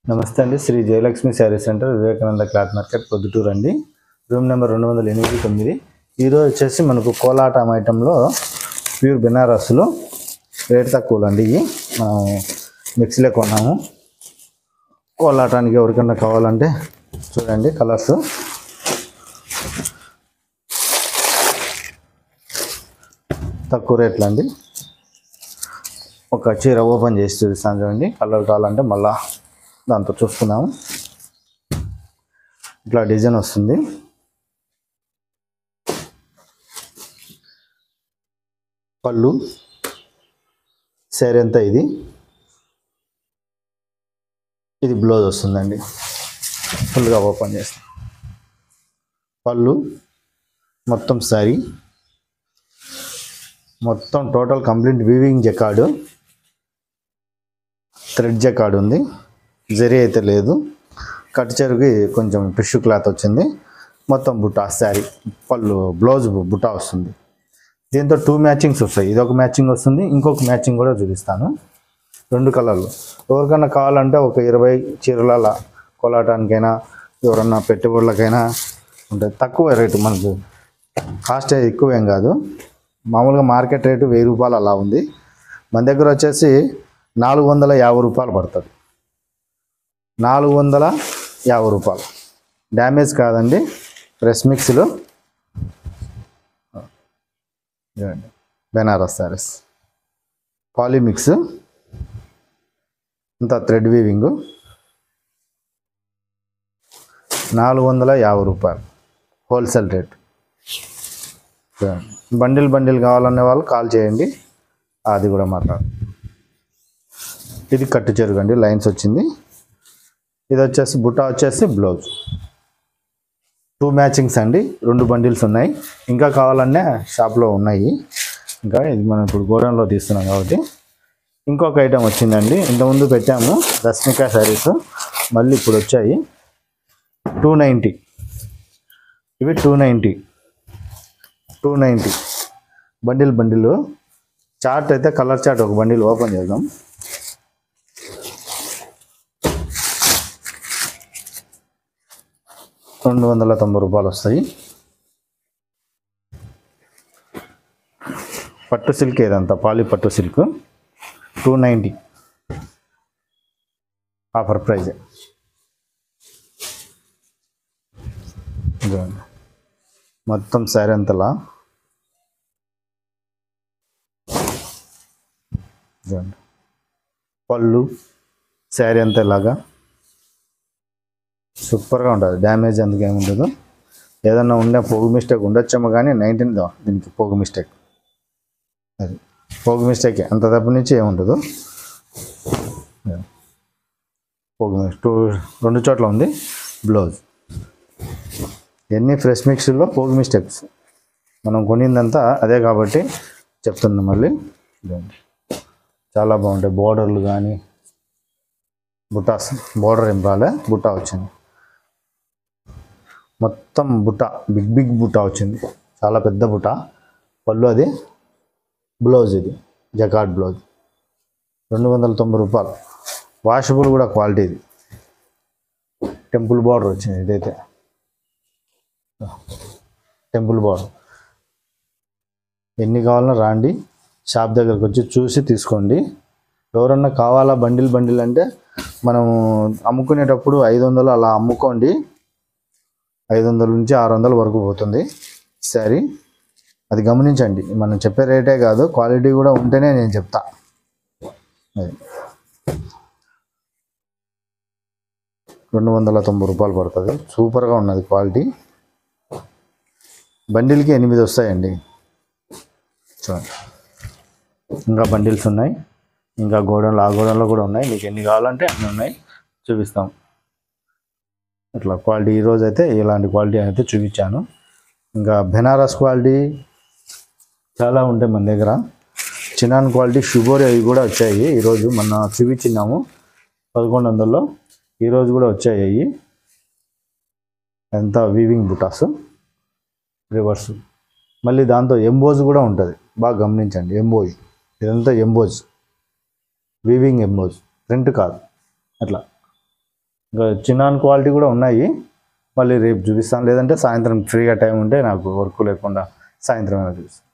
నమస్తే అండి. Shri Jayalakshmi saree centre, Vivekananda cloth market, Proddatur అండి. Room number 289. ఈరోజు వచ్చేసి మనకు కోలాటం ఐటెంలో ప్యూర్ బెనారస్లో రేట్ తక్కువలు అండి. ఇవి మనం మిక్సీలో కొన్నాము. కోలాటానికి ఎవరికన్నా కావాలంటే చూడండి, కలర్స్ తక్కువ రేట్లు అండి. ఒక చీర ఓపెన్ చేసి చూపిస్తాను చూడండి. కలర్ కావాలంటే మళ్ళా దాంతో చూసుకున్నాము. ఇట్లా డిజైన్ వస్తుంది. పళ్ళు శారీ అంతా ఇది బ్లౌజ్ వస్తుందండి. ఫుల్గా ఓపెన్ చేస్తాం. పళ్ళు మొత్తం శారీ మొత్తం total complete weaving jacquard, thread jacquard ఉంది. జరీ అయితే లేదు. కట్ చెరుకి కొంచెం టిష్యూ క్లాత్ వచ్చింది. మొత్తం బుట్ట శారీ, పళ్ళు, బ్లౌజ్ బుట్ట వస్తుంది. దీంతో 2 మ్యాచింగ్స్ వస్తాయి. ఇదొక మ్యాచింగ్ వస్తుంది, ఇంకొక మ్యాచింగ్ కూడా చూపిస్తాను. 2 కలర్లు. ఎవరికన్నా కావాలంటే ఒక 20 చీరల కోలాటానికైనా ఎవరన్నా పెట్టుబడులకైనా ఉంటుంది. తక్కువ రేటు, మనకు కాస్ట్ ఎక్కువేం కాదు. మామూలుగా మార్కెట్ రేటు 1000 రూపాయలు అలా ఉంది. మన దగ్గర వచ్చేసి 450 రూపాయలు పడుతుంది. 450 రూపాయలు. డ్యామేజ్ కాదండి, ప్రెస్ మిక్స్లో బెనారస్ శారీస్, పాలీమిక్స్, అంతా థ్రెడ్ వీవింగ్. 450 రూపాయలు హోల్సేల్ రేట్. బండిల్ కావాలనే వాళ్ళు కాల్ చేయండి, అది కూడా మాట్లాడు. ఇది కట్టు చెరుగు అండి, లైన్స్ వచ్చింది. ఇది వచ్చేసి బుట్ట వచ్చేసి బ్లౌజ్. 2 మ్యాచింగ్స్ అండి. 2 బండిల్స్ ఉన్నాయి. ఇంకా కావాలనే షాప్లో ఉన్నాయి. ఇంకా ఇది మనం ఇప్పుడు గోడౌన్లో తీస్తున్నాం కాబట్టి. ఇంకొక ఐటెం వచ్చిందండి. ఇంతకుముందు పెట్టాము రష్మిక శారీస్, మళ్ళీ ఇప్పుడు వచ్చాయి. 290. ఇవి 290 బండిల్. చార్ట్ అయితే కలర్ చార్ట్ ఒక బండిల్ ఓపెన్ చేద్దాం. ₹290 వస్తాయి. పట్టు సిల్క్, ఏదంతా పాలి పట్టు సిల్క్. 290 offer praise. మొత్తం శారీ అంతలా పళ్ళు శారీ అంతా ఇలాగా సూపర్గా ఉంటుంది. డ్యామేజ్ అందుకు ఏముండదు. ఏదన్నా ఉండే పోగు మిస్టేక్ ఉండొచ్చేమో, కానీ 19 దీనికి పోగు మిస్టేక్, అది పోగు మిస్టేకే, అంత తప్ప నుంచి ఏముండదు. పోగు 2 చోట్ల ఉంది బ్లౌజ్. ఎన్ని ఫ్రెష్ మిక్స్లో పోగు మిస్టేక్స్, మనం కొనిందంతా అదే కాబట్టి చెప్తున్నాం. మళ్ళీ చాలా బాగుంటాయి. బోర్డర్లు కానీ, బుట్టాస్, బోర్డర్ ఏం రాలే, బుట్ట వచ్చింది. మొత్తం బుట్ట, బిగ్ బుట్ట వచ్చింది, చాలా పెద్ద బుట్ట. పళ్ళు అది, బ్లౌజ్ ఇది జకార్డ్ బ్లౌజ్. 290 రూపాయలు. వాషబుల్ కూడా క్వాలిటీ. ఇది టెంపుల్ బార్డర్ వచ్చింది. ఇదైతే టెంపుల్ బార్డర్. ఎన్ని కావాలన్నా రాండి, షాప్ దగ్గరకు వచ్చి చూసి తీసుకోండి. ఎవరన్నా కావాలా బండిల్ అంటే మనము అమ్ముకునేటప్పుడు 500 అలా అమ్ముకోండి. 500 నుంచి 600 వరకు పోతుంది శారీ. అది గమనించండి. మనం చెప్పే రేటే కాదు, క్వాలిటీ కూడా ఉంటేనే నేను చెప్తా. అది 290 రూపాయలు పడుతుంది. సూపర్గా ఉన్నది క్వాలిటీ. బండిల్కి 8 వస్తాయండి. చూడండి, ఇంకా బండిల్స్ ఉన్నాయి. ఇంకా గోడౌన్లో, ఆ గోడౌన్లో కూడా ఉన్నాయి. మీకు ఎన్ని కావాలంటే అన్నీ ఉన్నాయి, చూపిస్తాం. ఇట్లా క్వాలిటీ ఈరోజు అయితే ఇలాంటి క్వాలిటీ అయితే చూపించాను. ఇంకా బెనారస్ క్వాలిటీ చాలా ఉంటాయి మన దగ్గర. చినాన్ క్వాలిటీ, షుగర్ అవి కూడా వచ్చాయి. ఈరోజు మొన్న చూపించినాము 1100లో. ఈరోజు కూడా వచ్చాయి అవి. ఎంత వీవింగ్ బుటాస్, రివర్స్. మళ్ళీ దాంతో ఎంబోజ్ కూడా ఉంటుంది, బాగా గమనించండి. ఎంబోజ్, ఇదంతా ఎంబోజ్, వీవింగ్ ఎంబోజ్, ప్రింట్ కాదు. అట్లా ఇంకా చిన్నాన్ క్వాలిటీ కూడా ఉన్నాయి, మళ్ళీ రేపు చూపిస్తాను, లేదంటే సాయంత్రం ఫ్రీగా టైం ఉంటే నాకు వర్క్ లేకుండా సాయంత్రం చూపిస్తాను.